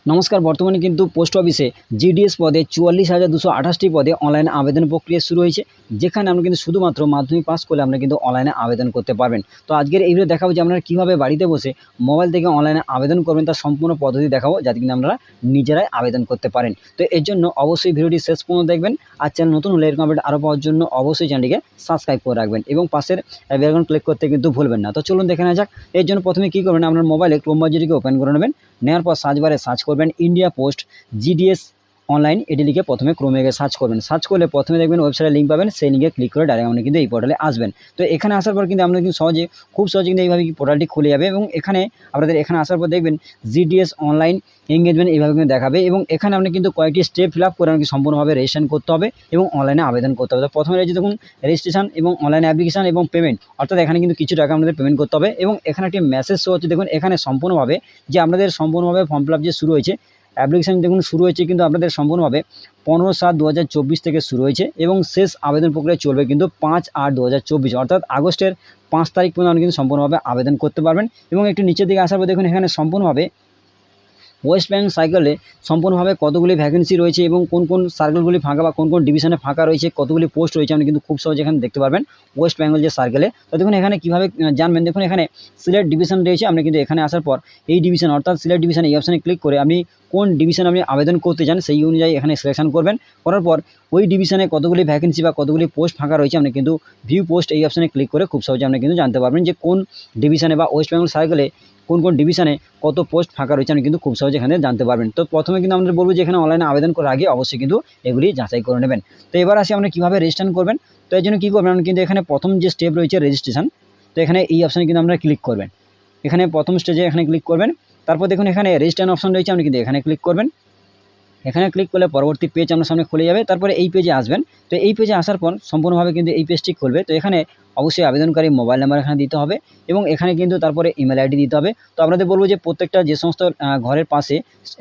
নমস্কার। বর্তমানে কিন্তু পোস্ট অফিসে জিডিএস পদে ৪৪,২২৮টি পদে অনলাইনে আবেদন প্রক্রিয়া শুরু হয়েছে, যেখানে আমরা কিন্তু শুধুমাত্র মাধ্যমিক পাস করলে আমরা কিন্তু অনলাইনে আবেদন করতে পারবেন। তো আজকের এই ভিডিও দেখাবো যে আপনারা কীভাবে বাড়িতে বসে মোবাইল থেকে অনলাইনে আবেদন করবেন, তার সম্পূর্ণ পদ্ধতি দেখাবো, যাতে কিন্তু আপনারা নিজেরাই আবেদন করতে পারেন। তো এর জন্য অবশ্যই ভিডিওটি শেষ পর্যন্ত দেখবেন। আর চ্যানেল নতুন হলে এরকম আপডেট আরও পাওয়ার জন্য অবশ্যই চ্যানেলটিকে সাবস্ক্রাইব করে রাখবেন এবং পাশের বেল আইকন ক্লিক করতে কিন্তু ভুলবেন না। তো চলুন দেখে নেওয়া যাক। এর জন্য প্রথমে কী করবেন, আপনার মোবাইলে ক্রোম ব্রাউজারটিকে ওপেন করে নেবেন। নেওয়ার পর সার্চ বারে সার্চ করবেন ইন্ডিয়া পোস্ট জিডিএস অনলাইন, এটি লিখে প্রথমে ক্রোমে গিয়ে সার্চ করবেন। সার্চ করলে প্রথমে দেখবেন ওয়েবসাইটের লিঙ্ক পাবেন, সেই লিঙ্কে ক্লিক করে ডাইরেক্ট আপনি কিন্তু এই পোর্টালে আসবেন। তো এখানে আসার পর কিন্তু আপনারা কিন্তু খুব সহজে কিন্তু এইভাবে পোর্টালটি খুলে যাবে এবং এখানে আপনাদের এখানে আসার পর দেখবেন জিডিএস অনলাইন এঙ্গেজমেন্ট এইভাবে কিন্তু দেখাবে এবং এখানে আপনি কিন্তু কয়েকটি স্টেপ ফিল আপ করে আমাকে সম্পূর্ণভাবে রেজিস্ট্রেশন করতে হবে এবং অনলাইনে আবেদন করতে হবে। তো প্রথমে রয়েছে দেখুন রেজিস্ট্রেশন এবং অনলাইন অ্যাপ্লিকেশন এবং পেমেন্ট, অর্থাৎ এখানে কিন্তু কিছু টাকা আপনাদের পেমেন্ট করতে হবে এবং এখানে একটি মেসেজ শো হচ্ছে। দেখুন এখানে সম্পূর্ণভাবে যে আপনাদের সম্পূর্ণভাবে ফর্ম ফিল আপ যে শুরু হয়েছে, অ্যাপ্লিকেশান দেখুন শুরু হয়েছে কিন্তু আপনাদের সম্পূর্ণভাবে 15/7/2024 থেকে শুরু হয়েছে এবং শেষ আবেদন প্রক্রিয়া চলবে কিন্তু 5/8/2024, অর্থাৎ আগস্টের 5 তারিখ পর্যন্ত আপনি কিন্তু সম্পূর্ণভাবে আবেদন করতে পারবেন। এবং একটু নিচের দিকে আসার পর দেখুন এখানে সম্পূর্ণভাবে ওয়েস্ট বেঙ্গল সার্কেলে সম্পূর্ণভাবে কতগুলি ভ্যাকেন্সি রয়েছে এবং কোন কোন সার্কেলগুলি ফাঁকা বা কোন কোন ডিভিশনে ফাঁকা রয়েছে, কতগুলি পোস্ট রয়েছে আপনি কিন্তু খুব সহজে এখানে দেখতে পারবেন ওয়েস্ট বেঙ্গল যে সার্কেলে। তো দেখুন এখানে কীভাবে জানবেন, দেখুন এখানে সিলেক্ট ডিভিশন রয়েছে। আপনি কিন্তু এখানে আসার পর এই ডিভিশন অর্থাৎ সিলেক্ট ডিভিশন এই অপশানে ক্লিক করে আপনি কোন ডিভিশনে আপনি আবেদন করতে চান সেই অনুযায়ী এখানে সিলেকশন করবেন। করার পর ওই ডিভিশনে কতগুলি ভ্যাকেন্সি বা কতগুলি পোস্ট ফাঁকা রয়েছে আপনি কিন্তু ভিউ পোস্ট এই অপশানে ক্লিক করে খুব সহজে আপনি কিন্তু জানতে পারবেন যে কোন ডিভিশনে বা ওয়েস্ট বেঙ্গল সার্কেলে কোন কোন ডিভিশনে কত পোস্ট ফাঁকা রয়েছে আপনি কিন্তু খুব সহজে এখানে জানতে পারবেন। তো প্রথমে কিন্তু আমরা বলবো যে এখানে অনলাইনে আবেদন করার আগে অবশ্যই কিন্তু এগুলি যাচাই করে নেবেন। তো এবার আসি আমরা কীভাবে রেজিস্ট্রেশন করবেন। তো এর জন্য কী করবেন, আপনি কিন্তু এখানে প্রথম যে স্টেপ রয়েছে রেজিস্ট্রেশন, তো এখানে এই অপশানে কিন্তু আপনারা ক্লিক করবেন। এখানে প্রথম স্টেজে এখানে ক্লিক করবেন। তারপর দেখুন এখানে রেজিস্ট্রেশন অপশান রয়েছে, আপনি কিন্তু এখানে ক্লিক করবেন। এখানে ক্লিক করলে পরবর্তী পেজ আপনার সামনে খুলে যাবে। তারপরে এই পেজে আসবেন। তো এই পেজে আসার পর সম্পূর্ণভাবে কিন্তু এই পেজটি খুলবে। তো এখানে অবশ্যই আবেদনকারী মোবাইল নাম্বার এখানে দিতে হবে এবং এখানে কিন্তু তারপরে ইমেল আইডি দিতে হবে। তো আপনাদের বলবো যে প্রত্যেকটা যে সমস্ত ঘরের পাশে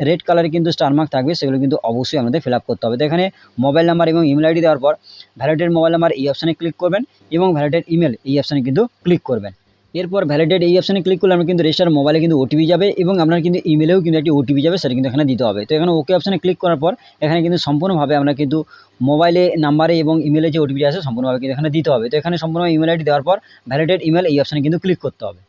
রেড কালারে কিন্তু স্টার মার্ক থাকবে, সেগুলো কিন্তু অবশ্যই আমাদের ফিল আপ করতে হবে। তো এখানে মোবাইল নাম্বার এবং ইমেল আইডি দেওয়ার পর ভ্যালিডেট মোবাইল নাম্বার এই অপশানে ক্লিক করবেন এবং ভ্যালিডেট ইমেল এই অপশানে কিন্তু ক্লিক করবেন। এরপর ভ্যালিডেট এই অপশানে ক্লিক করলে আমরা কিন্তু রেজিস্টার মোবাইলে কিন্তু ওটিপি যাবে এবং আপনার কিন্তু ইমেলেও কিন্তু একটি ওটিপি যাবে, সেটা কিন্তু এখানে দিতে হবে। তো এখানে ওকে অপশানে ক্লিক করার পর এখানে কিন্তু সম্পূর্ণভাবে আমরা কিন্তু মোবাইলে নাম্বারে এবং ইমেলে যে ওটিপি আছে সম্পূর্ণভাবে কিন্তু এখানে দিতে হবে। তো এখানে সম্পূর্ণ ইমেল আইডি দেওয়ার পর ভ্যালিডেট ইমেল এই অপশানে কিন্তু ক্লিক করতে হবে।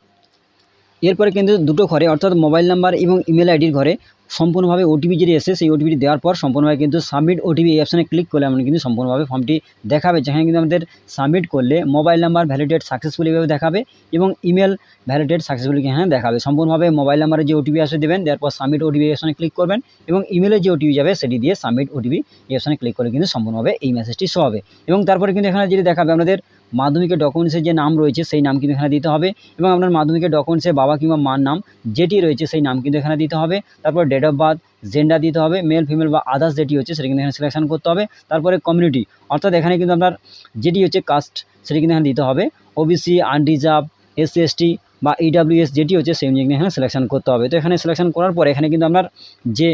এরপরে কিন্তু দুটো ঘরে অর্থাৎ মোবাইল নাম্বার এবং ইমেল আইডির ঘরে সম্পূর্ণভাবে ওটিপি যেটি এসে সেই ওটিপিটি দেওয়ার পর সম্পূর্ণভাবে কিন্তু সাবমিট ওটিপি এই অপশানে ক্লিক করলে আমরা কিন্তু সম্পূর্ণভাবে ফর্মটি দেখাবে, যেখানে কিন্তু আমাদের সাবমিট করলে মোবাইল নাম্বার ভ্যালিডেট সাকসেসফুলি এভাবে দেখাবে এবং ইমেল ভ্যালিডেট সাকসেসফুলি এখানে দেখাবে। সম্পূর্ণভাবে মোবাইল নাম্বারে যে ওটিপি আসে দেবেন, দেওয়ার পর সাবমিট ওটিপি এই অপশানে ক্লিক করবেন এবং ইমেলে যে ওটিপি যাবে সেটি দিয়ে সাবমিট ওটিপি এই অপশানে ক্লিক করে কিন্তু সম্পূর্ণভাবে এই মেসেজটি শো হবে। এবং তারপরে কিন্তু এখানে যেটি দেখাবে আপনাদের মাধ্যমিকের ডকুমেন্টসের যে নাম রয়েছে সেই নাম কিন্তু এখানে দিতে হবে এবং আপনার মাধ্যমিকের ডকুমেন্টসে বাবা কিংবা মার নাম যেটি রয়েছে সেই নাম কিন্তু এখানে দিতে হবে। তারপর ডেট অফ বার্থ, জেন্ডার দিতে হবে, মেল ফিমেল বা আদার্স যেটি হচ্ছে সেটা কিন্তু এখানে সিলেকশন করতে হবে। তারপরে কমিউনিটি অর্থাৎ এখানে কিন্তু আপনার যেটি হচ্ছে কাস্ট সেটি কিন্তু এখানে দিতে হবে। ওবিসি, আনরিজার্ভ, এসসি এসটি বা ইডাব্লিউএস যেটি হচ্ছে সেই অনুযায়ী এখানে সিলেকশন করতে হবে। তো এখানে সিলেকশন করার পরে এখানে কিন্তু আপনার যে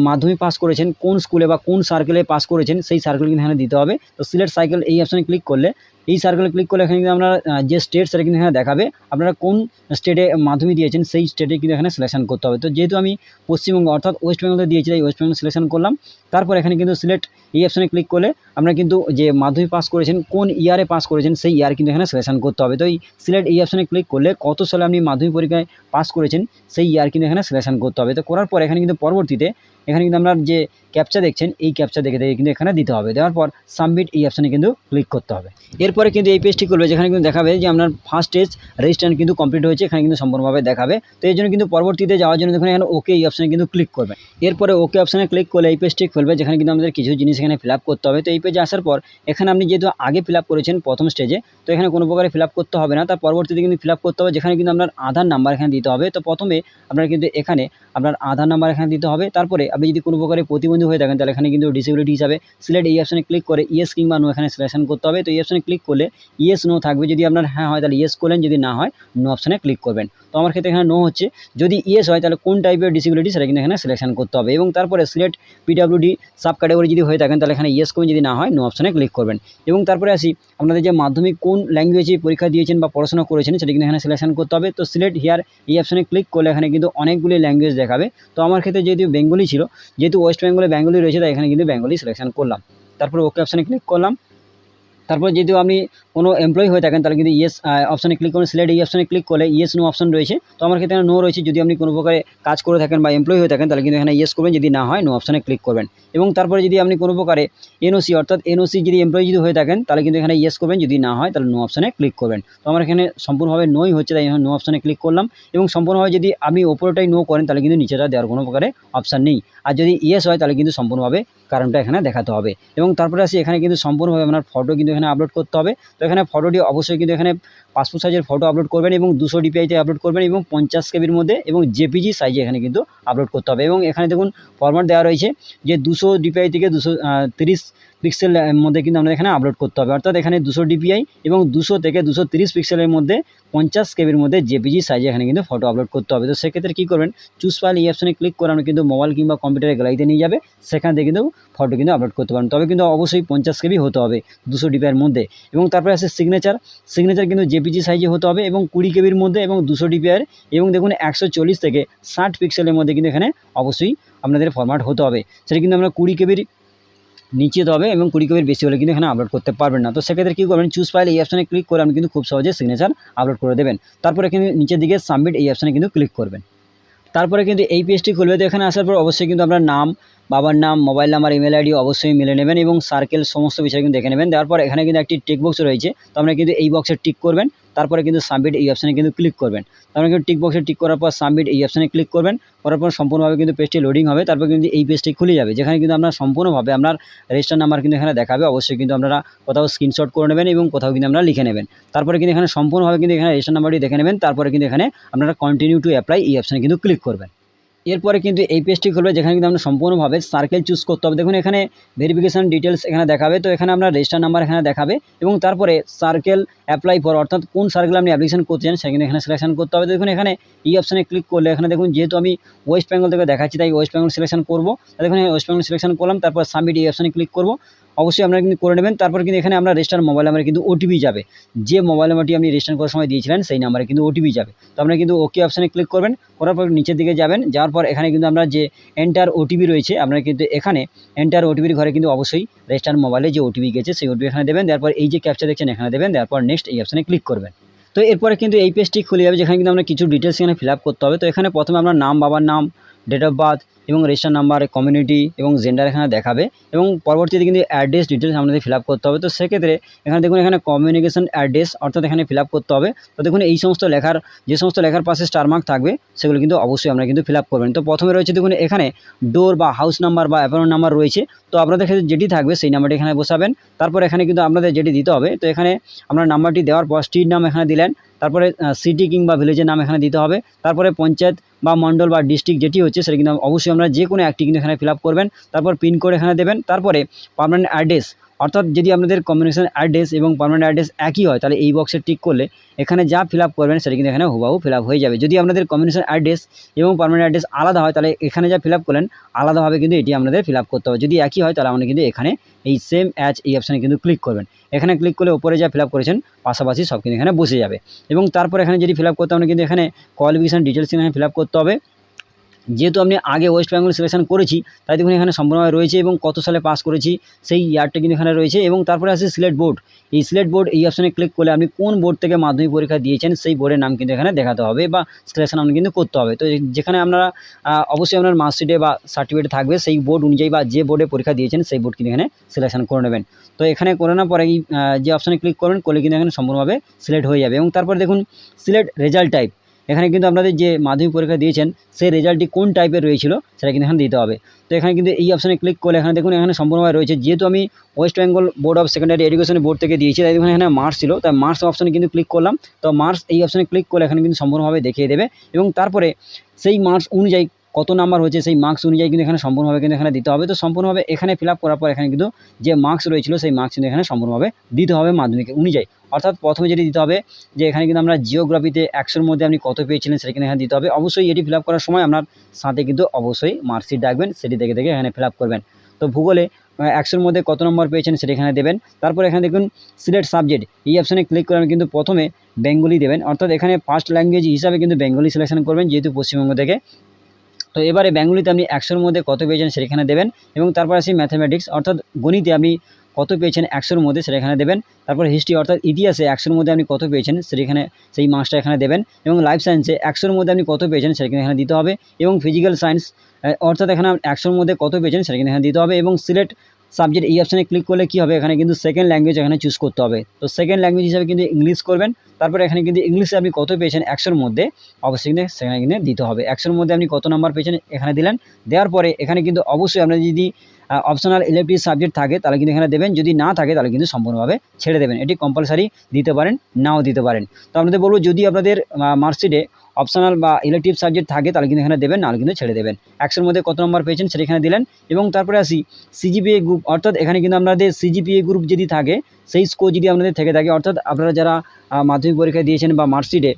মাধ্যমিক পাস করেছেন, কোন স্কুলে বা কোন সার্কেলে পাস করেছেন সেই সার্কেল কিন্তু এখানে দিতে হবে। তো সিলেক্ট সার্কেল এই অপশানে ক্লিক করলে এই সার্কেলে ক্লিক করলে এখানে কিন্তু আমরা যে স্টেট সেটা কিন্তু এখানে দেখাবে, আপনারা কোন স্টেটে মাধ্যমিক দিয়েছেন সেই স্টেটে কিন্তু এখানে সিলেকশন করতে হবে। তো যেহেতু আমি পশ্চিমবঙ্গ অর্থাৎ ওয়েস্ট বেঙ্গলে দিয়েছি তাই ওয়েস্ট বেঙ্গল সিলেকশন করলাম। তারপর এখানে কিন্তু সিলেক্ট এই অপশানে ক্লিক করলে আপনারা কিন্তু যে মাধ্যমিক পাস করেছেন কোন ইয়ারে পাস করেছেন সেই ইয়ার কিন্তু এখানে সিলেকশন করতে হবে। তো এই সিলেক্ট এই অপশানে ক্লিক করলে কত সালে আপনি মাধ্যমিক পরীক্ষায় পাস করেছেন সেই ইয়ার কিন্তু এখানে সিলেকশন করতে হবে। তো করার পর এখানে কিন্তু পরবর্তীতে এখানে কিন্তু আপনার যে ক্যাপচা দেখছেন এই ক্যাপচা দেখে কিন্তু এখানে দিতে হবে। দেওয়ার পর সাবমিট এই অপশানে কিন্তু ক্লিক করতে হবে। এরপরে কিন্তু এই পেজটি করবে, যেখানে কিন্তু দেখাবে যে আপনার ফার্স্ট স্টেজ রেজিস্ট্রেশন কিন্তু কমপ্লিট হয়েছে, এখানে কিন্তু সম্পূর্ণভাবে দেখাবে। তো এই জন্য কিন্তু পরবর্তীতে যাওয়ার জন্য দেখুন এখানে ওকে এই অপশানে কিন্তু ক্লিক করবে। এরপরে ওকে অপশানে ক্লিক করলে এই পেজটি খুলবে, যেখানে কিন্তু আমাদের কিছু জিনিস এখানে ফিল আপ করতে হবে। তো এই পেজে আসার পর এখানে আপনি যেহেতু আগে ফিল আপ করেছেন প্রথম স্টেজে, তো এখানে কোনো প্রকারে ফিল আপ করতে হবে না, তার পরবর্তীতে কিন্তু ফিল আপ করতে হবে, যেখানে কিন্তু আপনার আধার নাম্বার এখানে দিতে হবে। তো প্রথমে আপনার কিন্তু এখানে আপনার আধার নাম্বার এখানে দিতে হবে। তারপরে আপনি যদি কোনো প্রকারে প্রতিবন্ধী হয়ে থাকেন তাহলে এখানে কিন্তু ডিসেবিলিটি হিসাবে সিলেক্ট এই অপশানে ক্লিক করে ইয়েস কিংবা নো এখানে সিলেকশন করতে হবে। তো এই অপশানে ক্লিক করলে ইয়েস নো থাকবে, যদি আপনার হ্যাঁ হয় তাহলে ইয়েস করলেন, যদি না হয় নো অপশানে ক্লিক করবেন। তো আমার ক্ষেত্রে এখানে নো হচ্ছে। যদি ইয়েস হয় তাহলে কোন টাইপের ডিসেবিলিটি সেটা কিন্তু এখানে সিলেকশন করতে হবে, এবং তারপরে সিলেক্ট পিডব্লিউডি সাব ক্যাটাগরি যদি হয়ে থাকেন তাহলে এখানে ইয়েস করবেন, যদি না হয় নো অপশানে ক্লিক করবেন। এবং তারপরে আসি আপনাদের যে মাধ্যমিক কোন ল্যাঙ্গুয়েজে পরীক্ষা দিয়েছেন বা পড়াশোনা করেছেন সেটা কিন্তু এখানে সিলেকশন করতে হবে। তো সিলেক্ট হিয়ার এই অপশানে ক্লিক করলে এখানে কিন্তু অনেকগুলি ল্যাঙ্গুয়েজ দেখাবে। তো আমার ক্ষেত্রে যেহেতু বেঙ্গলি ছিল, যেহেতু ওয়েস্ট বেঙ্গলে বেঙ্গলি রয়েছে, তাই এখানে কিন্তু বেঙ্গলি সিলেকশন করলাম। তারপর ওকে অপশানে ক্লিক করলাম। তারপর যদি আপনি কোনো এমপ্লয়ি হয়ে থাকেন তাহলে কিন্তু ইয়েস অপশানে ক্লিক করুন। সিলেক্ট এই অপশানে ক্লিক করলে ইয়েস নো অপশান রয়েছে। তো আমার ক্ষেত্রে নো রয়েছে। যদি আপনি কোনো প্রকারে কাজ করে থাকেন বা এমপ্লয়ি হয়ে থাকেন তাহলে কিন্তু এখানে ইয়েস করবেন, যদি না হয় নো অপশানে ক্লিক করবেন। এবং তারপরে যদি আপনি কোনো প্রকারে এনওসি অর্থাৎ এনওসি যদি এমপ্লয়ি যদি হয়ে থাকেন তাহলে কিন্তু এখানে ইয়েস করবেন, যদি না হয় তাহলে নো অপশানে ক্লিক করবেন। তো আমার এখানে সম্পূর্ণভাবে নোই হচ্ছে, তাই এখানে নো অপশানে ক্লিক করলাম। এবং সম্পূর্ণভাবে যদি আপনি ওপরটাই নো করেন তাহলে কিন্তু নিচেটা দেওয়ার কোনো প্রকারে অপশান নেই। আর যদি ইয়েস হয় তাহলে কিন্তু সম্পূর্ণভাবে কারণটা এখানে দেখাতে হবে। এবং তারপরে আসি এখানে কিন্তু সম্পূর্ণভাবে আপনার ফটো কিন্তু এখানে আপলোড করতে হবে। তো এখানে ফটোটি অবশ্যই কিন্তু এখানে পাসপোর্ট সাইজের ফটো আপলোড করবেন এবং 200 ডিপিআইতে আপলোড করবেন এবং 50 কেবির মধ্যে এবং জেপিজি সাইজে এখানে কিন্তু আপলোড করতে হবে। এবং এখানে দেখুন ফরম্যাট দেওয়া রয়েছে যে 200 ডিপিআই থেকে 230 পিক্সেল মধ্যে কিন্তু আমাদের এখানে আপলোড করতে হবে। অর্থাৎ এখানে 200 ডিপিআই এবং 200 থেকে 230 পিক্সেলের মধ্যে 50 কেবির মধ্যে জেপিজি সাইজে এখানে কিন্তু ফটো আপলোড করতে হবে। তো সেক্ষেত্রে কী করবেন, চুজ ফাইল এই অপশানে ক্লিক করে আমরা কিন্তু মোবাইল কিংবা কম্পিউটারের গ্যালারিতে নিয়ে যাবে, সেখান থেকে কিন্তু ফটো কিন্তু আপলোড করতে পারেন। তবে কিন্তু অবশ্যই 50 কেবি হতে হবে 200 ডিপিআইয়ের মধ্যে। এবং তারপরে আসে সিগনেচার কিন্তু জেপিজি সাইজে হতে হবে এবং 20 কেবির মধ্যে এবং 200 ডিপিআইয়ের এবং দেখুন 140 থেকে 60 পিক্সেলের মধ্যে কিন্তু এখানে অবশ্যই আপনাদের ফরম্যাট হতে হবে। সেটা কিন্তু আমরা 20 কেবির নিচে হতে হবে এবং 20 কেবির বেশি হলে কিন্তু এখানে আপলোড করতে পারবেন না। তো সেক্ষেত্রে কী করবেন, চুজ ফাইল এই অপশানে ক্লিক করে আপনি কিন্তু খুব সহজে সিগনেচার আপলোড করে দেবেন। তারপরে এখানে নিচের দিকে সাবমিট এই অপশানে কিন্তু ক্লিক করবেন। তারপরে কিন্তু এই পেজটি খুলবে। তো এখানে আসার পর অবশ্যই কিন্তু আপনার নাম, বাবার নাম, মোবাইল নাম্বার, ইমেল আইডি অবশ্যই মিলে নেবেন এবং সার্কেল সমস্ত বিষয় কিন্তু দেখে নেবেন। তারপর এখানে কিন্তু একটি টিক বক্স রয়েছে, তো আপনারা কিন্তু এই বক্সে টিক করবেন। তারপরে কিন্তু সাবমিট এই অপশানে কিন্তু ক্লিক করবেন। তারপরে কিন্তু টিক বক্সে টিক করার পর সাবমিট এই অপশানে ক্লিক করবেন। করার পর সম্পূর্ণভাবে কিন্তু পেজটি লোডিং হবে। তারপর কিন্তু এই পেজটি খুলে যাবে, যেখানে কিন্তু আপনার সম্পূর্ণভাবে আপনার রেজিস্টার নাম্বার কিন্তু এখানে দেখাবে। অবশ্যই কিন্তু আপনারা কোথাও স্ক্রিনশট করে নেবেন এবং কোথাও কিন্তু আপনারা লিখে নেবেন। তারপরে কিন্তু এখানে সম্পূর্ণভাবে কিন্তু এখানে রেজিস্টার নাম্বারটি দেখে নেবেন। তারপরে কিন্তু এখানে আপনারা কন্টিনিউ টু অ্যাপ্লাই এই অপশানে কিন্তু ক্লিক করবেন। এরপরে কিন্তু এই পেজটি খুলবে, যেখানে কিন্তু আপনার সম্পূর্ণভাবে সার্কেল চুজ করতে হবে। দেখুন এখানে ভেরিফিকেশান ডিটেলস এখানে দেখাবে। তো এখানে আপনার রেজিস্টার নাম্বার এখানে দেখাবে এবং তারপরে সার্কেল অ্যাপ্লাই ফর অর্থাৎ কোন সার্কেল আপনি অ্যাপ্লিকেশন করতে চান সেটা কিন্তু এখানে সিলেকশন করতে হবে। দেখুন এখানে এই অপশানে ক্লিক করলে এখানে দেখুন যেহেতু আমি ওয়েস্ট বেঙ্গল থেকে দেখাচ্ছি তাই ওয়েস্ট বেঙ্গল সিলেকশন করবো। দেখুন ওয়েস্ট বেঙ্গল সিলেকশন করলাম, তারপর সাবমিট এই অপশানে ক্লিক করবো। অবশ্যই আপনারা কিন্তু করে নেবেন। তারপর কিন্তু এখানে আপনার রেজিস্টার মোবাইল নাম্বারে কিন্তু ওটিপি যাবে, যে মোবাইল নাম্বারটি আপনি রেজিস্টার করার সময় দিয়েছিলেন সেই নাম্বারে কিন্তু ওটিপি যাবে। তো আপনারা কিন্তু ওকে অপশানে ক্লিক করবেন, করার পর নিচের দিকে যাবেন। যাওয়ার পর এখানে কিন্তু আমরা যে এন্টার ওটিপি রয়েছে, আপনারা কিন্তু এখানে এন্টার ওটিপির ঘরে কিন্তু অবশ্যই রেজিস্টার মোবাইলে যে ওটিপি গেছে সেই ওটিপি এখানে দেবেন। তারপর এই যে ক্যাপচা দেখছেন এখানে দেবেন, তারপর নেক্সট এই অপশানে ক্লিক করবেন। তো এরপরে কিন্তু এই পেজটি খুলে যাবে, যেখানে কিন্তু আমরা কিছু ডিটেলস এখানে ফিল আপ করতে হবে। তো এখানে প্রথমে আপনার নাম, বাবার নাম, ডেট অফ বার্থ এবং রেজিস্টার নাম্বার, কমিউনিটি এবং জেন্ডার এখানে দেখাবে এবং পরবর্তীতে কিন্তু অ্যাড্রেস ডিটেলস আমাদের ফিল আপ করতে হবে। তো সেক্ষেত্রে এখানে দেখুন এখানে কমিউনিকেশন অ্যাড্রেস অর্থাৎ এখানে ফিল আপ করতে হবে। তো দেখুন এই সমস্ত লেখার যে সমস্ত লেখার পাশে স্টার মার্ক থাকবে সেগুলো কিন্তু অবশ্যই আমরা কিন্তু ফিল আপ করবেন। তো প্রথমে রয়েছে দেখুন এখানে ডোর বা হাউস নাম্বার বা অ্যাপার্টমেন্ট নাম্বার রয়েছে। তো আপনাদের ক্ষেত্রে যেটি থাকবে সেই নাম্বারটি এখানে বসাবেন। তারপর এখানে কিন্তু আপনাদের যেটি দিতে হবে, তো এখানে আপনার নাম্বারটি দেওয়ার পর স্ট্রিট নাম এখানে দিলেন, তারপরে সিটি কিংবা ভিলেজের নাম এখানে দিতে হবে। তারপরে পঞ্চায়েত বা মণ্ডল বা ডিস্ট্রিক্ট যেটি হচ্ছে সেটা কিন্তু অবশ্যই আমরা যে কোনো একটি কিন্তু এখানে ফিল আপ করবেন। তারপর পিনকোড এখানে দেবেন। তারপরে পার্মানেন্ট অ্যাড্রেস অর্থাৎ যদি আপনাদের কমিউনিকেশন অ্যাড্রেস এবং পার্মানেন্ট অ্যাড্রেস একই হয় তাহলে এই বক্সে টিক করলে এখানে যা ফিল আপ করবেন সেটা কিন্তু এখানে হুবহু ফিল আপ হয়ে যাবে। যদি আপনাদের কমিউনিকেশন অ্যাড্রেস এবং পার্মানেন্ট অ্যাড্রেস আলাদা হয় তাহলে এখানে যা ফিল আপ করলেন আলাদাভাবে কিন্তু এটি আপনাদের ফিল আপ করতে হবে। যদি একই হয় তাহলে আপনি কিন্তু এখানে এই সেম অ্যাজ এই অপশানে কিন্তু ক্লিক করবেন। এখানে ক্লিক করলে উপরে যা ফিল আপ করেছেন পাশাপাশি সব কিন্তু এখানে বসে যাবে। এবং তারপর এখানে যেটি ফিল আপ করতে হবে কিন্তু এখানে কোয়ালিফিকেশন ডিটেলস এখানে ফিল আপ করতে হবে। যেহেতু আমি আগে ওয়েস্ট বেঙ্গল সিলেকশন করেছি তাই দেখুন এখানে সম্পূর্ণভাবে রয়েছে এবং কত সালে পাস করেছি সেই ইয়ারটা কিন্তু এখানে রয়েছে। এবং তারপরে আসে সিলেক্ট বোর্ড। এই সিলেক্ট বোর্ড এই অপশানে ক্লিক করলে আপনি কোন বোর্ড থেকে মাধ্যমিক পরীক্ষা দিয়েছেন সেই বোর্ডের নাম কিন্তু এখানে দেখাতে হবে বা সিলেকশন আপনি কিন্তু করতে হবে। তো যেখানে আপনারা অবশ্যই আপনার মার্কশিটে বা সার্টিফিকেট থাকবে সেই বোর্ড অনুযায়ী বা যে বোর্ডে পরীক্ষা দিয়েছেন সেই বোর্ড কিন্তু এখানে সিলেকশন করে নেবেন। তো এখানে করে নেওয়ার পরে এই যে অপশানে ক্লিক করবেন করলে কিন্তু এখানে সম্পূর্ণভাবে সিলেক্ট হয়ে যাবে। এবং তারপরে দেখুন সিলেক্ট রেজাল্ট টাইপ, এখানে কিন্তু আপনাদের যে মাধ্যমিক পরীক্ষা দিয়েছেন সেই রেজাল্টটি কোন টাইপের রয়েছিল সেটা কিন্তু এখানে দিতে হবে। তো এখানে কিন্তু এই অপশানে ক্লিক করলে এখানে দেখুন এখানে সম্পূর্ণভাবে রয়েছে। যেহেতু আমি West Bengal board of secondary education board থেকে দিয়েছি তাই দেখুন এখানে মার্কস ছিল, তাই মার্কস অপশানে কিন্তু ক্লিক করলাম। তো মার্কস এই অপশানে ক্লিক করলে এখানে কিন্তু সম্পূর্ণভাবে দেখিয়ে দেবে এবং তারপরে সেই মার্কস অনুযায়ী কত নাম্বার হয়েছে সেই মার্কস অনুযায়ী কিন্তু এখানে সম্পূর্ণভাবে কিন্তু এখানে দিতে হবে। তো সম্পূর্ণভাবে এখানে ফিল আপ করার পর এখানে কিন্তু যে মার্কস রয়েছিল সেই মার্কস কিন্তু এখানে সম্পূর্ণভাবে দিতে হবে মাধ্যমিক অনুযায়ী। অর্থাৎ প্রথমে যেটি দিতে হবে যে এখানে কিন্তু আমরা জিওগ্রাফিতে 100-র মধ্যে আপনি কত পেয়েছিলেন সেটা কিন্তু এখানে দিতে হবে। অবশ্যই এটি ফিল আপ করার সময় আপনার সাথে কিন্তু অবশ্যই মার্কশিট রাখবেন, সেটি দেখে দেখে এখানে ফিল আপ করবেন। তো ভূগোলে 100-র মধ্যে কত নম্বর পেয়েছেন সেটা এখানে দেবেন। তারপর এখানে দেখুন সিলেক্ট সাবজেক্ট, এই অপশানে ক্লিক করে আমি কিন্তু প্রথমে বেঙ্গলি দেবেন, অর্থাৎ এখানে ফার্স্ট ল্যাঙ্গুয়েজ হিসাবে কিন্তু বেঙ্গলি সিলেকশন করবেন যেহেতু পশ্চিমবঙ্গ থেকে। তো এবারে বেঙ্গলিতে আপনি 100-র মধ্যে কত পেয়েছেন সেখানে দেবেন, এবং তারপর আসি ম্যাথামেটিক্স অর্থাৎ গণিতে আপনি কত পেয়েছেন 100-র মধ্যে সেটা এখানে দেবেন। তারপর হিস্ট্রি অর্থাৎ ইতিহাসে 100-র মধ্যে আপনি কত পেয়েছেন সেখানে সেই মার্কসটা এখানে দেবেন, এবং লাইফ সায়েন্সে 100-র মধ্যে আপনি কত পেয়েছেন সেটা এখানে দিতে হবে, এবং ফিজিক্যাল সায়েন্স অর্থাৎ এখানে 100-র মধ্যে কত পেয়েছেন সেটা এখানে দিতে হবে। এবং সিলেক্ট সাবজেক্ট এই অপশানে ক্লিক করলে কী হবে, এখানে কিন্তু সেকেন্ড ল্যাঙ্গুয়েজ এখানে চুজ করতে হবে। তো সেকেন্ড ল্যাঙ্গুয়েজ হিসাবে কিন্তু ইংলিশ করবেন। তারপরে এখানে কিন্তু ইংলিশে আপনি কত পেয়েছেন 100-র মধ্যে অবশ্যই কিন্তু সেখানে কিন্তু দিতে হবে। 100-র মধ্যে আপনি কত নাম্বার পেয়েছেন এখানে দিলেন। দেওয়ার পরে এখানে কিন্তু অবশ্যই আপনার যদি অপশনাল ইলেকটিভ সাবজেক্ট থাকে তাহলে কিন্তু এখানে দেবেন, যদি না থাকে তাহলে কিন্তু সম্পূর্ণভাবে ছেড়ে দেবেন। এটি কম্পালসারি দিতে পারেন, নাও দিতে পারেন। তো আপনাদের বলবো যদি আপনাদের মার্কশিটে অপশনাল বা ইলেকটিভ সাবজেক্ট থাকে তাহলে কিন্তু এখানে দেবেন, নাহলে কিন্তু ছেড়ে দেবেন। 100-র মধ্যে কত নম্বর পেয়েছেন সেটা এখানে দিলেন। এবং তারপরে আসি সিজিপিএ গ্রুপ, অর্থাৎ এখানে কিন্তু আপনাদের সিজিপিএ গ্রুপ যদি থাকে সেই স্কোর যদি আপনাদের থেকে থাকে, অর্থাৎ আপনারা যারা মাধ্যমিক পরীক্ষা দিয়েছেন বা মার্কশিটে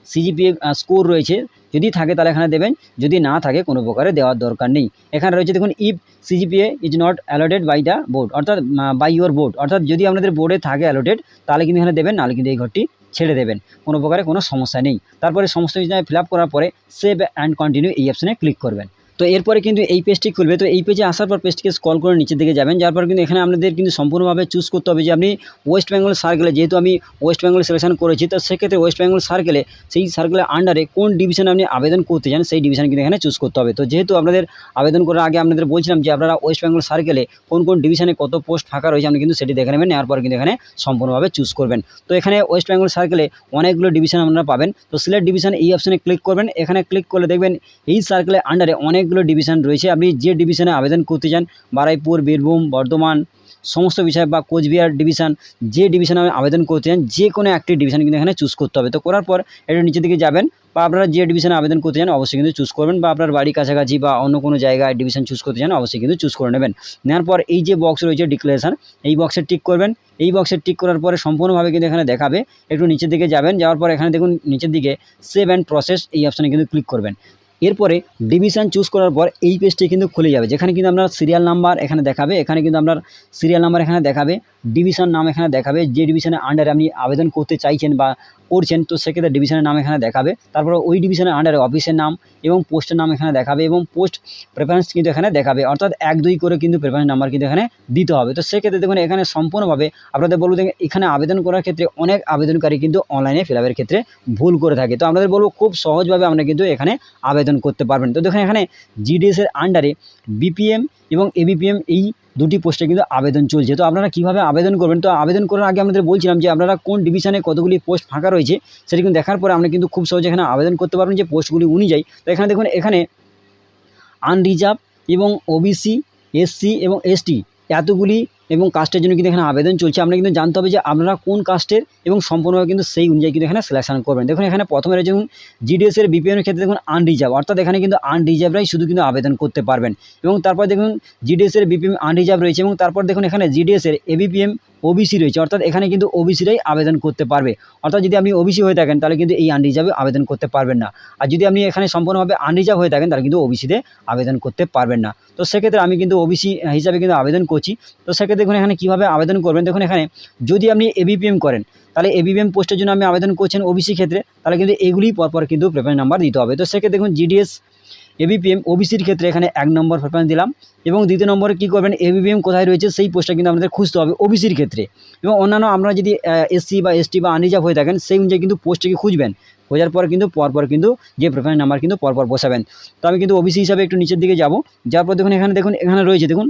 সিজিপিএ স্কোর রয়েছে যদি থাকে তাহলে এখানে দেবেন, যদি না থাকে কোনো প্রকারে দেওয়ার দরকার নেই। এখানে রয়েছে দেখুন if CGPA is not allotted by the board, অর্থাৎ বাই ইউর বোর্ড, অর্থাৎ যদি আপনাদের বোর্ডে থাকে অ্যালোটেড তাহলে কিন্তু এখানে দেবেন, নাহলে কিন্তু এই ঘরটি ছেড়ে দেবেন, কোনো প্রকারে কোনো সমস্যা নেই। তারপরে সমস্ত কিছু ফিল আপ করার পরে সেভ অ্যান্ড কন্টিনিউ এই অপশানে ক্লিক করবেন। তো এরপরে কিন্তু এই পেজটি খুলবে। তো এই পেজে আসার পর পেজটিকে স্ক্রল করে নিচের দিকে যাবেন, যার পর কিন্তু এখানে আপনাদের কিন্তু সম্পূর্ণভাবে চুজ করতে হবে যে আপনি ওয়েস্ট বেঙ্গল সার্কেলে, যেহেতু আমি ওয়েস্ট বেঙ্গল সিলেকশন করেছি তো সেক্ষেত্রে ওয়েস্ট বেঙ্গল সার্কেলে সেই সার্কেলের আন্ডারে কোন ডিভিশনে আপনি আবেদন করতে চান সেই ডিভিশন কিন্তু এখানে চুজ করতে হবে। তো যেহেতু আপনাদের আবেদন করার আগে আপনাদের বলছিলাম যে আপনারা ওয়েস্ট বেঙ্গল সার্কেলে কোন কোন ডিভিশনে কত পোস্ট ফাঁকা রয়েছে আপনি কিন্তু সেটি দেখে নেবেন, নেওয়ার পর কিন্তু এখানে সম্পূর্ণভাবে চুজ করবেন। তো এখানে ওয়েস্ট বেঙ্গল সার্কেলে অনেকগুলো ডিভিশন আপনারা পাবেন। তো সিলেক্ট ডিভিশন এই অপশানে ক্লিক করবেন। এখানে ক্লিক করলে দেখবেন এই সার্কেলের আন্ডারে অনেকগুলো ডিভিশন রয়েছে, আপনি যে ডিভিশনে আবেদন করতে চান, বারুইপুর, বীরভূম, বর্ধমান সমস্ত বিষয় বা কোচবিহার ডিভিশন, যে ডিভিশনে আবেদন করতে চান যে কোনো একটি ডিভিশন কিন্তু এখানে চুজ করতে হবে। তো করার পর একটু নিচের দিকে যাবেন, বা আপনারা যে ডিভিশনে আবেদন করতে চান অবশ্যই কিন্তু চুজ করবেন, বা আপনার বাড়ির কাছাকাছি বা অন্য কোনো জায়গায় ডিভিশন চুজ করতে চান অবশ্যই কিন্তু চুজ করে নেবেন। নেওয়ার পর এই যে বক্স রয়েছে ডিক্লারেশন, এই বক্সে টিক করবেন। এই বক্সে টিক করার পরে সম্পূর্ণভাবে কিন্তু এখানে দেখাবে, একটু নিচের দিকে যাবেন, যাওয়ার পর এখানে দেখুন নিচের দিকে সেভ অ্যান্ড প্রসেস এই অপশানে কিন্তু ক্লিক করবেন। এরপরে ডিভিশন চুজ করার পর এই পেজটি কিন্তু খুলে যাবে, যেখানে কিন্তু আপনার সিরিয়াল নাম্বার এখানে দেখাবে, এখানে কিন্তু আপনার সিরিয়াল নাম্বার এখানে দেখাবে, ডিভিশন নাম এখানে দেখাবে, যে ডিভিশনের আন্ডারে আপনি আবেদন করতে চাইছেন বা করছেন তো সেক্ষেত্রে ডিভিশনের নাম এখানে দেখাবে। তারপরে ওই ডিভিশনের আন্ডারে অফিসের নাম এবং পোস্টের নাম এখানে দেখাবে, এবং পোস্ট প্রেফারেন্স কিন্তু এখানে দেখাবে, অর্থাৎ 1-2 করে কিন্তু প্রেফারেন্স নাম্বার কিন্তু এখানে দিতে হবে। তো সেক্ষেত্রে দেখুন এখানে সম্পূর্ণভাবে আপনাদের বলবো দেখুন এখানে আবেদন করার ক্ষেত্রে অনেক আবেদনকারী কিন্তু অনলাইনে ফিল আপের ক্ষেত্রে ভুল করে থাকে। তো আপনাদের বলবো খুব সহজভাবে আমরা কিন্তু এখানে আবেদন করতে পারবেন। তো দেখুন এখানে জিডিএসের আন্ডারে বিপিএম এবং এবিপিএম এই দুটি পোস্টে কিন্তু আবেদন চলছে। তো আপনারা কীভাবে আবেদন করবেন, তো আবেদন করার আগে আমাদের বলছিলাম যে আপনারা কোন ডিভিশনে কতগুলি পোস্ট ফাঁকা রয়েছে সেটা কিন্তু দেখার পরে আমরা কিন্তু খুব সহজে এখানে আবেদন করতে পারবেন যে পোস্টগুলি অনুযায়ী। তো এখানে দেখুন এখানে আনরিজার্ভ এবং ওবিসি, এসসি এবং এসটি এতগুলি এবং কাস্টের জন্য কিন্তু এখানে আবেদন চলছে। আপনারা কিন্তু জানতে হবে যে আপনারা কোন কাস্টের এবং সম্পূর্ণভাবে কিন্তু সেই অনুযায়ী কিন্তু এখানে সিলেকশন করবেন। দেখুন এখানে প্রথমে রয়েছে দেখুন জিডিএসের বিপিএমের ক্ষেত্রে দেখুন আনরিজার্ভ, অর্থাৎ এখানে কিন্তু আনরিজার্ভরাই শুধু কিন্তু আবেদন করতে পারবেন। এবং তারপর দেখুন জিডিএসের বিপিএম আনরিজার্ভ রয়েছে, এবং তারপর দেখুন এখানে জিডিএসের এবিপিএম ওবিসি রয়েছে, অর্থাৎ এখানে কিন্তু ওবিসিরাই আবেদন করতে পারবে। অর্থাৎ যদি আপনি ওবিসি হয়ে থাকেন তাহলে কিন্তু এই আনরিজার্ভে আবেদন করতে পারবেন না, আর যদি আপনি এখানে সম্পূর্ণভাবে আনরিজার্ভ হয়ে থাকেন তাহলে কিন্তু ওবিসিতে আবেদন করতে পারবেন না। তো সেক্ষেত্রে আমি কিন্তু ওবিসি হিসাবে কিন্তু আবেদন করছি। তো সেক্ষেত্রে দেখুন এখানে কীভাবে আবেদন করবেন, দেখুন এখানে যদি আপনি এবিপিএম করেন তাহলে এবিপিএম পোস্টের জন্য আপনি আবেদন করছেন ওবিসি ক্ষেত্রে, তাহলে কিন্তু এগুলি পরপর কিন্তু প্রেফারেন্স নাম্বার দিতে হবে। তো সেক্ষেত্রে দেখুন জিডিএস এবিপিএম ওবিসির ক্ষেত্রে এখানে 1 নম্বর প্রেফারেন্স দিলাম, এবং দ্বিতীয় নম্বরে কী করবেন এবিপিএম কোথায় রয়েছে সেই পোস্টটা কিন্তু আমাদের খুঁজতে হবে ওবিসির ক্ষেত্রে। এবং অন্যান্য আমরা যদি এসসি বা এসটি বা আনরিজার্ভ হয়ে থাকেন সেই অনুযায়ী কিন্তু পোস্টটিকে খুঁজবেন, খোঁজার পর কিন্তু পরপর কিন্তু যে প্রেফারেন্স নাম্বার কিন্তু পরপর বসাবেন। তো আমি কিন্তু ওবিসি হিসাবে একটু নিচের দিকে যাব, যাওয়ার পর দেখুন এখানে রয়েছে দেখুন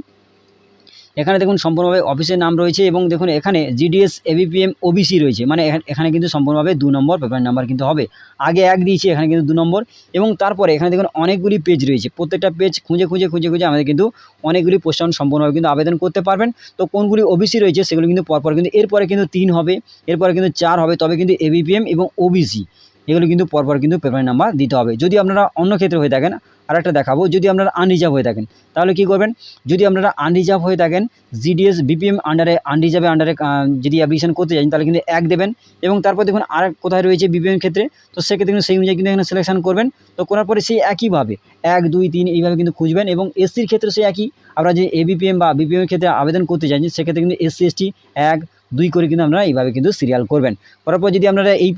এখানে দেখুন সম্পূর্ণভাবে অফিসের নাম রয়েছে, এবং দেখুন এখানে জিডিএস এবিপিএম ওবিসি রয়েছে, মানে এখানে কিন্তু সম্পূর্ণভাবে 2 নম্বর প্রেফারেন্স নাম্বার কিন্তু হবে। আগে 1 দিয়েছি, এখানে কিন্তু 2 নম্বর। এবং তারপরে এখানে দেখুন অনেকগুলি পেজ রয়েছে, প্রত্যেকটা পেজ খুঁজে আমাদের কিন্তু অনেকগুলি পোস্ট সম্পূর্ণভাবে কিন্তু আবেদন করতে পারবেন। তো কোনগুলি ওবিসি রয়েছে সেগুলো কিন্তু পরপর কিন্তু এরপরে কিন্তু 3 হবে, এরপরে কিন্তু 4 হবে, তবে কিন্তু এবিপিএম এবং ওবিসি এগুলো কিন্তু পরপর কিন্তু পেমেন্ট নাম্বার দিতে হবে। যদি আপনারা অন্য ক্ষেত্রে হয়ে থাকেন, আরেকটা দেখাবো, যদি আপনারা আনরিজার্ভ হয়ে থাকেন তাহলে কী করবেন, যদি আপনারা আনরিজার্ভ হয়ে থাকেন জিডিএস বিপিএম আনরিজার্ভের আন্ডারে যদি অ্যাপ্লিকেশন করতে চান তাহলে কিন্তু 1 দেবেন, এবং তারপর দেখুন আর কোথায় রয়েছে বিপিএম ক্ষেত্রে, তো সেক্ষেত্রে কিন্তু সেই অনুযায়ী কিন্তু এখানে সিলেকশন করবেন। তো করার পরে সেই একইভাবে 1 2 3 এইভাবে কিন্তু খুঁজবেন, এবং এসসির ক্ষেত্রে সেই একই, আপনারা যে এবিপিএম বা বিপিএম এর ক্ষেত্রে আবেদন করতে চাইছেন সেক্ষেত্রে কিন্তু এসসি এসটি 1 2 করে কিন্তু আপনারা এইভাবে কিন্তু সিরিয়াল করবেন। করার পর যদি আপনারা এই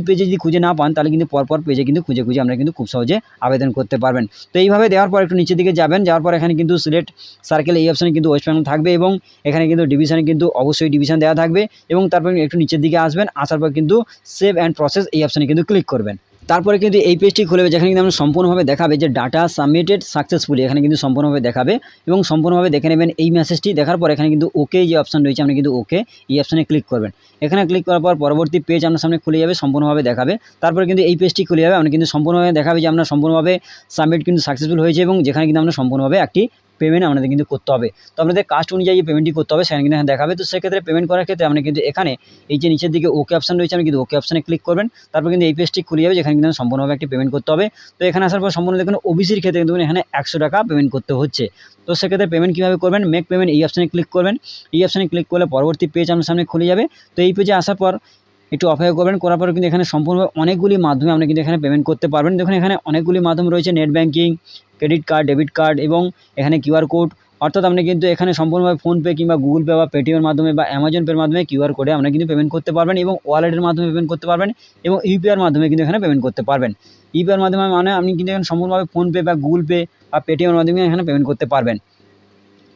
পেজে যদি খুঁজে না পান তাহলে কিন্তু পরপর পেজে কিন্তু খুঁজে আপনারা কিন্তু খুব সহজে আবেদন করতে পারবেন। তো এইভাবে দেওয়ার পর একটু নিচের দিকে যাবেন, যাওয়ার পর এখানে কিন্তু সিলেক্ট সার্কেল এই অপশানে কিন্তু ওয়েস্ট বেঙ্গল থাকবে, এবং এখানে কিন্তু ডিভিশনে কিন্তু অবশ্যই ডিভিশন দেওয়া থাকবে, এবং তারপর একটু নিচের দিকে আসবেন, আসার পর কিন্তু সেভ অ্যান্ড প্রসেস এই অপশানে কিন্তু ক্লিক করবেন। তারপরে কিন্তু এই পেজটি খুলবে, যেখানে কিন্তু আমরা সম্পূর্ণভাবে দেখাবে যে ডাটা সাবমিটেড সাকসেসফুলি, এখানে কিন্তু সম্পূর্ণভাবে দেখাবে, এবং সম্পূর্ণভাবে দেখে নেবেন এই মেসেজটি। দেখার পর এখানে কিন্তু ওকে যে অপশান রয়েছে আপনি কিন্তু ওকে এই অপশানে ক্লিক করবেন। এখানে ক্লিক করার পর পরবর্তী পেজ আপনার সামনে খুলে যাবে, সম্পূর্ণভাবে দেখাবে। তারপরে কিন্তু এই পেজটি খুলে যাবে, আপনি কিন্তু সম্পূর্ণভাবে দেখাবে যে আপনার সম্পূর্ণভাবে সাবমিট কিন্তু সাকসেসফুল হয়েছে, এবং যেখানে কিন্তু আমরা সম্পূর্ণভাবে একটি পেমেন্ট আপনাদের কিন্তু করতে হবে। তো আপনাদের কাস্ট অনুযায়ী যে পেমেন্টটি করতে হবে সেখানে কিন্তু এখানে দেখাবে। তো সেক্ষেত্রে পেমেন্ট করার ক্ষেত্রে আপনি কিন্তু এখানে এই যে নিচের দিকে ওকে অপশান রয়েছে আপনি কিন্তু ওকে অপশানে ক্লিক করবেন। তারপর কিন্তু এই পেজটি খুলে যাবে, যেখানে কিন্তু সম্পূর্ণভাবে একটি পেমেন্ট করতে হবে। তো এখানে আসার পর সম্পূর্ণ দেখুন ওবিসির ক্ষেত্রে কিন্তু এখানে 100 টাকা পেমেন্ট করতে হচ্ছে। তো সেক্ষেত্রে পেমেন্ট কীভাবে করবেন, মেক পেমেন্ট এই অপশানে ক্লিক করবেন। এই অপশানে ক্লিক করলে পরবর্তী পেজ আপনার সামনে খুলে যাবে। তো এই পেজে আসার পর একটু অপেক্ষা করবেন, করার পর কিন্তু এখানে সম্পূর্ণভাবে অনেকগুলি মাধ্যমে আপনি কিন্তু এখানে পেমেন্ট করতে পারবেন। দেখুন এখানে অনেকগুলি মাধ্যম রয়েছে, net banking, credit card, debit card, এবং এখানে কিউআর কোড, অর্থাৎ আপনি কিন্তু এখানে সম্পূর্ণভাবে ফোনপে কিংবা গুগল পে বা পেটিএমের মাধ্যমে বা অ্যামাজন পের মাধ্যমে কিউআর কোডে আপনারা কিন্তু পেমেন্ট করতে পারবেন, এবং ওয়ালেটের মাধ্যমে পেমেন্ট করতে পারবেন, এবং ইউপিআইয়ের মাধ্যমে কিন্তু এখানে পেমেন্ট করতে পারবেন। ইউপিআইয়ের মাধ্যমে মানে আপনি কিন্তু এখানে সম্পূর্ণভাবে ফোনপে বা গুগল পে বা পেটিএমের মাধ্যমে এখানে পেমেন্ট করতে পারবেন।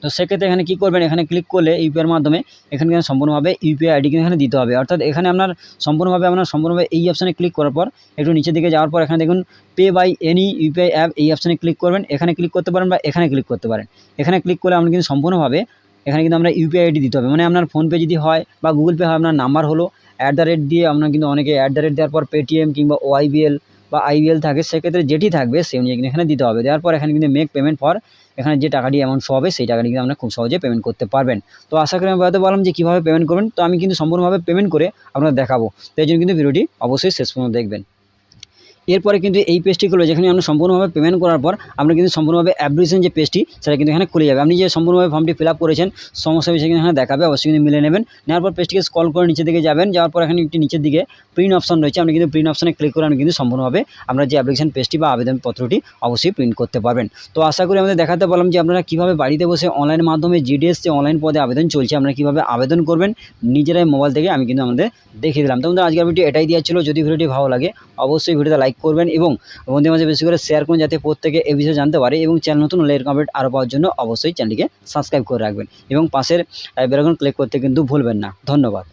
তো সেক্ষেত্রে এখানে কী করবেন, এখানে ক্লিক করলে ইউপিআইয়ের মাধ্যমে এখানে কিন্তু সম্পূর্ণভাবে ইউপিআই আইডি কিন্তু এখানে দিতে হবে, অর্থাৎ এখানে আপনার সম্পূর্ণভাবে এই অপশানে ক্লিক করার পর একটু নিচের দিকে যাওয়ার পর এখানে দেখুন pay by any UPI app এই অপশানে ক্লিক করবেন। এখানে ক্লিক করতে পারেন বা এখানে ক্লিক করতে পারেন। এখানে ক্লিক করলে আপনি কিন্তু সম্পূর্ণভাবে এখানে কিন্তু আমরা ইউপিআই আইডি দিতে হবে, মানে আপনার ফোনপে যদি হয় বা গুগল পে হয় আপনার নাম্বার হলো @ দিয়ে আপনার কিন্তু অনেকে @ দেওয়ার পর পেটিএম কিংবা ওআইবিএল বা আইবিএল থাকে, সেক্ষেত্রে যেটি থাকবে সেই অনুযায়ী কিন্তু এখানে দিতে হবে। দেওয়ার পর এখানে কিন্তু মেক পেমেন্ট ফর, এখানে যে টাকাটি অ্যামাউন্ট শো হবে সেই টাকাটি কিন্তু আপনারা খুব সহজে পেমেন্ট করতে পারবেন। তো আশা করি আমি বলতে পারলাম যে কীভাবে পেমেন্ট করবেন। তো আমি কিন্তু সম্পূর্ণভাবে পেমেন্ট করে আপনাদের দেখাবো, তো এই জন্য কিন্তু ভিডিওটি অবশ্যই শেষ পর্যন্ত দেখবেন। এরপরে কিন্তু এই পেজটি খুলবে, যেখানে আমরা সম্পূর্ণভাবে পেমেন্ট করার পর আপনার কিন্তু সম্পূর্ণভাবে অ্যাপ্লিকেশন যে পেজটি সেটা কিন্তু এখানে খুলে যাবে। আপনি যে সম্পূর্ণভাবে ফর্মটি ফিল আপ করেছেন সমস্ত বিষয় কিন্তু এখানে দেখাবে, অবশ্যই কিন্তু মিলে নেবেন। নেওয়ার পর পেজটিকে স্ক্রল করে নিচের দিকে যাবেন, যাওয়ার পর এখানে একটি নিচের দিকে প্রিন্ট অপশন রয়েছে, আপনি কিন্তু প্রিন্ট অপশানে ক্লিক করে আপনি কিন্তু সম্পূর্ণভাবে আপনার যে অ্যাপ্লিকেশন পেজটি বা আবেদনপত্রটি অবশ্যই প্রিন্ট করতে পারবেন। তো আশা করি আমাদের দেখাতে পারলাম যে আপনারা কীভাবে বাড়িতে বসে অনলাইনের মাধ্যমে জিডিএস যে অনলাইন পদে আবেদন চলছে আপনারা কীভাবে আবেদন করবেন নিজেরাই মোবাইল থেকে আমি কিন্তু আমাদের দেখিয়ে দিলাম। তো আমাদের আজকের ভিডিও এটাই দেওয়া ছিল। যদি ভিডিওটি ভালো লাগে অবশ্যই ভিডিওতে লাইক করবেন, এবং বন্ধুদের মাঝে বেশি করে শেয়ার করুন, যাতে প্রত্যেকে এই বিষয়ে জানতে পারে, এবং চ্যানেল নতুন হলে এরকম আপডেট আরও পাওয়ার জন্য অবশ্যই চ্যানেলটিকে সাবস্ক্রাইব করে রাখবেন, এবং পাশের বেল আইকন ক্লিক করতে কিন্তু ভুলবেন না। ধন্যবাদ।